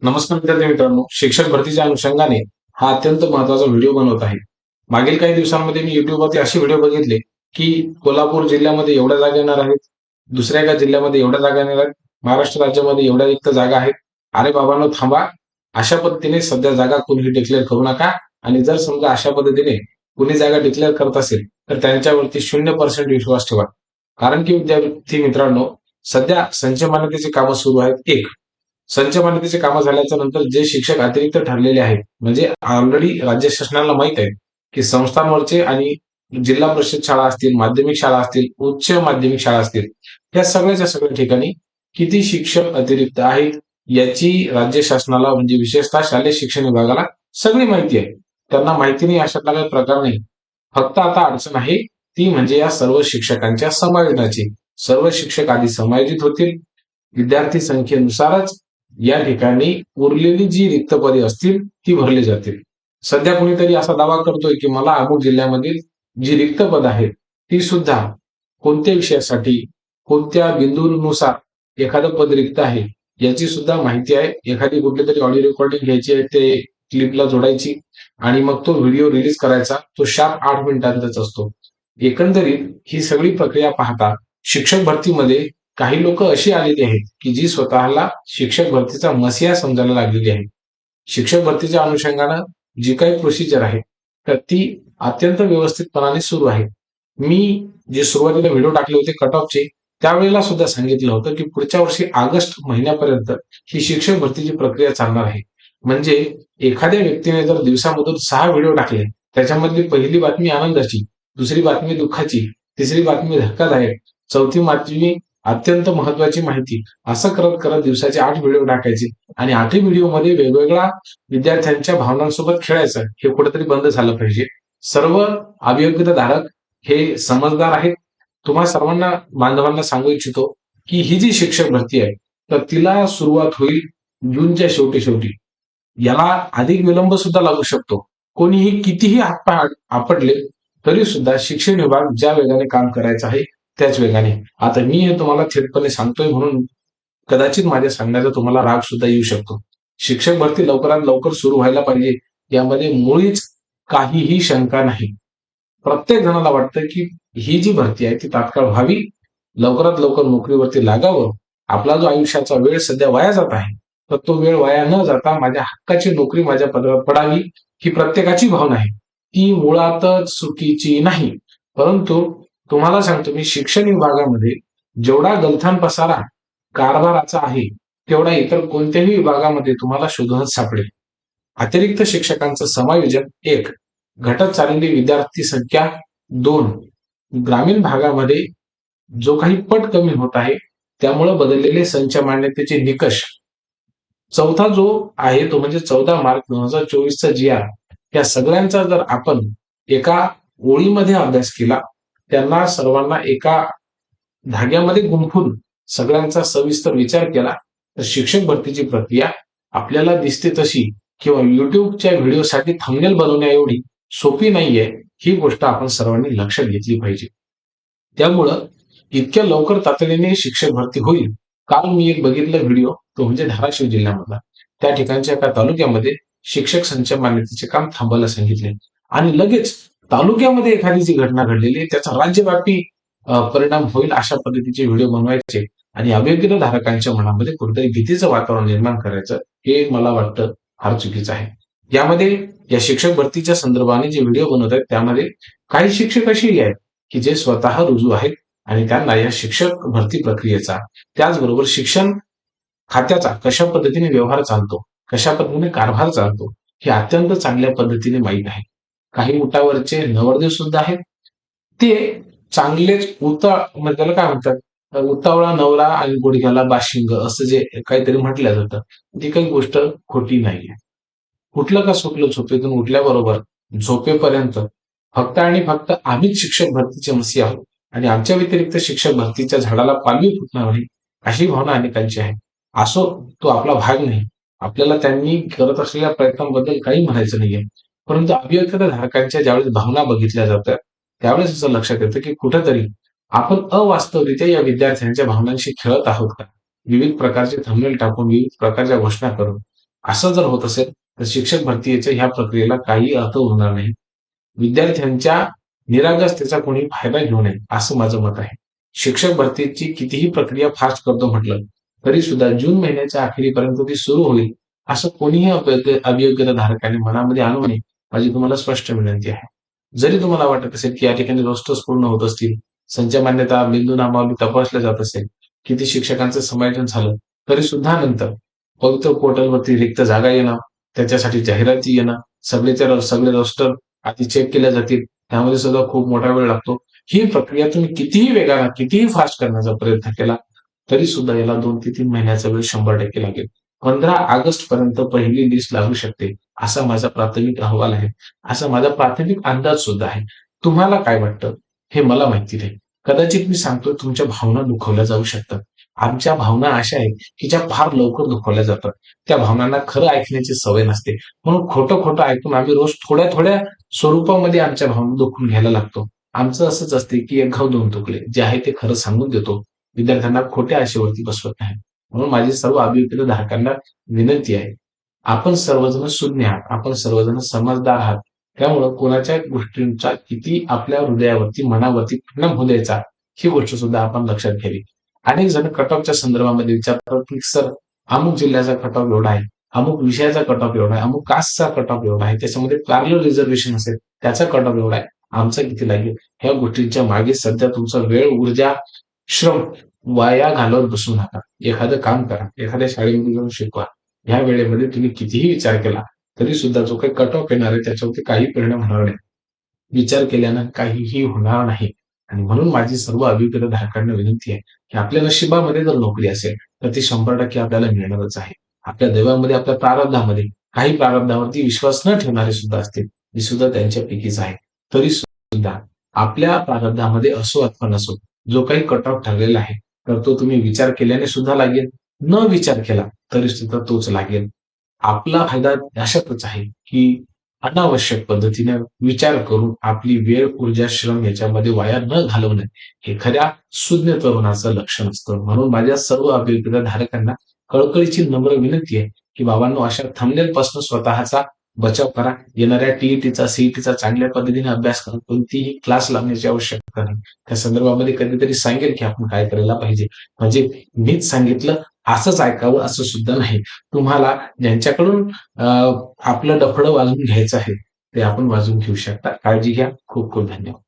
नमस्कार विद्यार्थी मित्रांनो, शिक्षक भरतीच्या अनुषंगाने हा अत्यंत महत्त्वाचा व्हिडिओ बनवत आहे. मागील काही दिवसांमध्ये मी YouTubeवरती असे व्हिडिओ बघितले, की कोल्हापूर जिल्ह्यामध्ये एवढ्या जागा येणार आहेत, दुसऱ्या एका जिल्ह्यामध्ये एवढ्या जागा येणार आहेत, महाराष्ट्र राज्यामध्ये एवढ्या रिक्त जागा आहेत. अरे बाबांनो थांबा, अशा पद्धतीने सध्या जागा कोणीही डिक्लेअर करू नका आणि जर समजा अशा पद्धतीने कुणी जागा डिक्लेअर करत असेल, तर त्यांच्यावरती 0% विश्वास ठेवा. कारण की विद्यार्थी मित्रांनो, सध्या संच मान्यतेची कामं सुरू आहेत. संच मान्यतेची कामं झाल्याच्या नंतर जे शिक्षक अतिरिक्त ठरलेले आहेत, म्हणजे ऑलरेडी राज्य शासनाला माहित आहे, की संस्थांवरचे आणि जिल्हा परिषद शाळा असतील, माध्यमिक शाळा असतील, उच्च माध्यमिक शाळा असतील, या सगळ्याच्या सगळ्या ठिकाणी किती शिक्षक अतिरिक्त आहेत, याची राज्य शासनाला म्हणजे विशेषतः शालेय शिक्षण विभागाला सगळी माहिती आहे. त्यांना माहिती नाही अशातला काही प्रकार नाही. फक्त आता अडचण आहे ती म्हणजे या सर्व शिक्षकांच्या समायोजनाची. सर्व शिक्षक आधी समायोजित होतील, विद्यार्थी संख्येनुसारच या ठिकाणी उरलेली जी रिक्त पदे असतील ती भरली जातील. सध्या कुणीतरी असा दावा करतोय की मला अमुक जिल्ह्यामधील जी रिक्त पद आहेत ती सुद्धा कोणत्या विषयासाठी कोणत्या बिंदूनुसार एखादं पद रिक्त आहे याची सुद्धा माहिती आहे. एखादी कुठली तरी ऑडिओ रेकॉर्डिंग घ्यायची आहे, ते क्लिपला जोडायची आणि मग तो व्हिडिओ रिलीज करायचा. तो शार्प 8 मिनिटांचाच असतो. एकंदरीत ही सगळी प्रक्रिया पाहता शिक्षक भरतीमध्ये काही लोक अशी आलेली आहेत की जी स्वतःला शिक्षक भरतीचा मसिहा समजायला लागलेली आहे. शिक्षक भरतीच्या अनुषंगानं जी काही प्रोसिजर आहे तर ती अत्यंत व्यवस्थितपणाने सुरू आहे. मी जे सुरुवातीला व्हिडिओ टाकले होते कट ऑफचे, त्यावेळेला सुद्धा सांगितलं होतं की पुढच्या वर्षी ऑगस्ट महिन्यापर्यंत ही शिक्षक भरतीची प्रक्रिया चालणार आहे. म्हणजे एखाद्या व्यक्तीने जर दिवसामधून 6 व्हिडिओ टाकले, त्याच्यामधली पहिली बातमी आनंदाची, दुसरी बातमी दुःखाची, तिसरी बातमी धक्कादायक, चौथी बातमी अत्यंत महत्वाची माहिती, असं करत करत दिवसाचे 8 व्हिडिओ टाकायचे आणि 8 व्हिडिओमध्ये वेगवेगळ्या विद्यार्थ्यांच्या भावनांसोबत खेळायचं, हे कुठेतरी बंद झालं पाहिजे. सर्व अभियोग्यताधारक हे समजदार आहेत. तुम्हा सर्वांना बांधवांना सांगू इच्छितो की ही जी शिक्षक भरती आहे तर तिला सुरुवात होईल जूनच्या शेवटी शेवटी. याला अधिक विलंब सुद्धा लागू शकतो. कोणीही कितीही हातपाय आपटले तरी सुद्धा शिक्षण विभाग ज्या वेगाने काम करायचं आहे त्याच वेगाने. आता मी हे तुम्हाला थेटपणे सांगतोय म्हणून कदाचित माझ्या सांगण्याचा तुम्हाला राग सुद्धा येऊ शकतो. शिक्षक भरती लवकरात लवकर सुरू व्हायला पाहिजे, यामध्ये मुळीच काहीही शंका नाही. प्रत्येक जणाला वाटतं की ही जी भरती आहे ती तात्काळ व्हावी, लवकरात लवकर नोकरीवरती लागावं. आपला जो आयुष्याचा वेळ सध्या वाया जात आहे तर तो वेळ वाया न जाता माझ्या हक्काची नोकरी माझ्या पदरात पडावी, ही प्रत्येकाची भावना आहे. ती मुळातच चुकीची नाही. परंतु तुम्हाला सांगतो मी, शिक्षण विभागामध्ये जेवढा गलथान पसारा कारभाराचा आहे तेवढा इतर कोणत्याही विभागामध्ये तुम्हाला शोधून सापडेल. अतिरिक्त शिक्षकांचं समायोजन 1, घटत चाललेली विद्यार्थी संख्या 2, ग्रामीण भागामध्ये जो काही पट कमी होत आहे त्यामुळे बदललेले संच मान्यतेचे निकष. चौथा जो आहे तो म्हणजे 14 मार्च 2024 चा GR. या सगळ्यांचा जर आपण एका ओळीमध्ये अभ्यास केला, त्यांना सर्वांना एका धाग्यामध्ये गुंफून सगळ्यांचा सविस्तर विचार केला तर शिक्षक भरतीची प्रक्रिया आपल्याला दिसते तशी किंवा युट्यूबच्या व्हिडिओसाठी थंबनेल बनवण्या एवढी सोपी नाहीये, ही गोष्ट आपण सर्वांनी लक्षात घेतली पाहिजे. त्यामुळं इतक्या लवकर तातडीने शिक्षक भरती होईल. काल मी एक बघितलं व्हिडिओ, तो म्हणजे धाराशिव जिल्ह्यामधला. त्या ठिकाणच्या एका तालुक्यामध्ये शिक्षक संच मान्यतेचे काम थांबायला सांगितले आणि लगेच तालुक्यामध्ये एखादी जी घटना घडलेली आहे त्याचा राज्यव्यापी परिणाम होईल अशा पद्धतीचे व्हिडिओ बनवायचे आणि अभियोग्यताधारकांच्या मनामध्ये कुठेतरी भीतीचं वातावरण निर्माण करायचं, हे मला वाटतं फार चुकीचं आहे. यामध्ये या शिक्षक भरतीच्या संदर्भाने जे व्हिडिओ बनवत आहेत त्यामध्ये काही शिक्षक असेही आहेत की जे स्वतः रुजू आहेत आणि त्यांना या शिक्षक भरती प्रक्रियेचा, त्याचबरोबर शिक्षण खात्याचा कशा पद्धतीने व्यवहार चालतो, कशा पद्धतीने कारभार चालतो, हे अत्यंत चांगल्या पद्धतीने माहीत आहे. काही उठावरचे नवरदेव सुद्धा आहेत. ते चांगलेच म्हणजे त्याला काय म्हणतात, उतावळा नवरा आणि गुडघ्याला बाशिंग असं जे काहीतरी म्हटलं जातं, ती काही गोष्ट खोटी नाहीये. कुठलं का सुटलं झोपेतून उठल्याबरोबर झोपेपर्यंत फक्त आणि फक्त आम्हीच शिक्षक भरतीचे मसी आहोत आणि आमच्या व्यतिरिक्त शिक्षक भरतीच्या झाडाला पालवी फुटणार नाही, अशी भावना अनेकांची आहे. असो, तो आपला भाग नाही. आपल्याला त्यांनी करत असलेल्या प्रयत्नांबद्दल काही म्हणायचं नाहीये. परंतु अभियोग्यताधारकांच्या ज्यावेळेस भावना बघितल्या जातात त्यावेळेस असं लक्षात येतं की कुठेतरी आपण अवास्तवरित्या या विद्यार्थ्यांच्या भावनांशी खेळत आहोत का? विविध प्रकारचे थंबनेल टाकून, विविध प्रकारच्या घोषणा करून असं जर होत असेल तर शिक्षक भरतीच्या ह्या प्रक्रियेला काही अर्थ होणार नाही. विद्यार्थ्यांच्या निरागसतेचा कोणी फायदा घेऊ नये असं माझं मत आहे. शिक्षक भरतीची कितीही प्रक्रिया फास्ट करतो म्हटलं तरी सुद्धा जून महिन्याच्या अखेरीपर्यंत ती सुरू होईल असं कोणीही अभियोग्यताधारकाने मनामध्ये आणू नये, माझी तुम्हाला स्पष्ट विनंती आहे. जरी तुम्हाला वाटत असेल की या ठिकाणी रोस्टर्स पूर्ण होत असतील, संच मान्यता बिंदू नामावली तपासल्या जात असेल, किती शिक्षकांचं समायोजन झालं, तरी सुद्धा नंतर फक्त पोर्टलवरती रिक्त जागा येणं, त्याच्यासाठी जाहिराती येणं, सगळे रोस्टर आधी चेक केल्या जातील, त्यामध्ये सुद्धा खूप मोठा वेळ लागतो. ही प्रक्रिया तुम्ही कितीही वेगानं, कितीही फास्ट करण्याचा प्रयत्न केला, तरी सुद्धा याला 2 ते 3 महिन्याचा वेळ 100% लागेल. 15 ऑगस्ट पर्यंत पहिली लिस्ट लागू शकते, असा माझा प्राथमिक अहवाल आहे. असा माझा प्राथमिक अंदाज सुद्धा आहे. तुम्हाला काय वाटतं? हे मला माहिती नाही. कदाचित मी सांगतोय तुमच्या भावना दुखावल्या जाऊ शकतात. आमच्या भावना अशा आहेत, की ज्या फार लवकर दुखावल्या जातात. त्या भावनांना खरं ऐकण्याची सवय नसते. म्हणून खोटं-खोटं ऐकून आम्ही रोज थोड्या-थोड्या स्वरूपामध्ये आमच्या भावना दुखवून घ्यायला लागतो. आमचं असंच असते, की एक घाव दोन तुकडे. जे आहे ते खरं सांगून देतो. विद्यार्थ्यांना खोट्या आशेवरती बसवत नाही. म्हणून माझी सर्व अभिप्रायधारकांना विनंती आहे. आपण सर्वजण शून्य आहात. आपण सर्वजण समजदार आहात. त्यामुळं कोणाच्या गोष्टींचा किती आपल्या हृदयावरती, मनावरती परिणाम होऊ द्यायचा, ही गोष्ट सुद्धा आपण लक्षात घ्यावी. अनेक जण कट ऑफच्या संदर्भामध्ये विचारतात, की सर अमुक जिल्ह्याचा कट ऑफ एवढा आहे, अमुक विषयाचा कट ऑफ एवढा आहे, अमुक कास्टचा कट ऑफ एवढा आहे, त्याच्यामध्ये पॅरलल रिझर्वेशन असेल त्याचा कट ऑफ एवढा आहे, आमचा किती लागेल? ह्या गोष्टींच्या मागे सध्या तुमचा वेळ, ऊर्जा, श्रम वाया घालवत बसू नका. एखादं काम करा, एखाद्या शाळेमध्ये जाऊन शिकवा. ह्या वेळेमध्ये तुम्ही कितीही विचार केला तरी सुद्धा जो काही कट ऑफ येणार आहे त्याच्यावरती काही परिणाम होणार नाही. विचार केल्यानं काहीही होणार नाही. आणि म्हणून माझी सर्व अभिप्रायधारकांना विनंती आहे, की आपल्या नशिबामध्ये जर नोकरी असेल, तर ती 100% आपल्याला मिळणारच आहे. आपल्या दैवामध्ये, आपल्या प्रारब्धामध्ये काही प्रारब्धावरती विश्वास न ठेवणारे सुद्धा असतील. मी सुद्धा त्यांच्यापैकीच आहे. तरी सुद्धा आपल्या प्रारब्धामध्ये असो अथवा नसो, जो काही कट ऑफ ठरलेला आहे, तर तो तुम्ही विचार केल्याने सुद्धा लागेल, न विचार केला तरी सुद्धा तोच लागेल. आपला फायदा अशातच आहे, की अनावश्यक पद्धतीने विचार करून आपली वेळ, ऊर्जा, श्रम याच्यामध्ये वाया न घालवणं हे खऱ्या सुज्ञ तरुणाचं लक्षण असतं. म्हणून माझ्या सर्व अभिप्रायधारकांना कळकळीची नम्र विनंती आहे, की बाबांनो अशा थंबनेलपासून स्वतःचा बचाव करा. येणाऱ्या टी-ई-टीचा, सी-ई-टीचा चांगल्या पद्धतीने अभ्यास करा. कोणतीही क्लास लावण्याची आवश्यकता नाही. त्या संदर्भामध्ये कधीतरी सांगेल, की आपण काय करायला पाहिजे. म्हणजे मीच सांगितलं असंच ऐकावं असं सुद्धा नाही. तुम्हाला ज्यांच्याकडून आपलं डफडं वाजवून घ्यायचं आहे, ते आपण वाजवून घेऊ शकता. काळजी घ्या. खूप खूप धन्यवाद.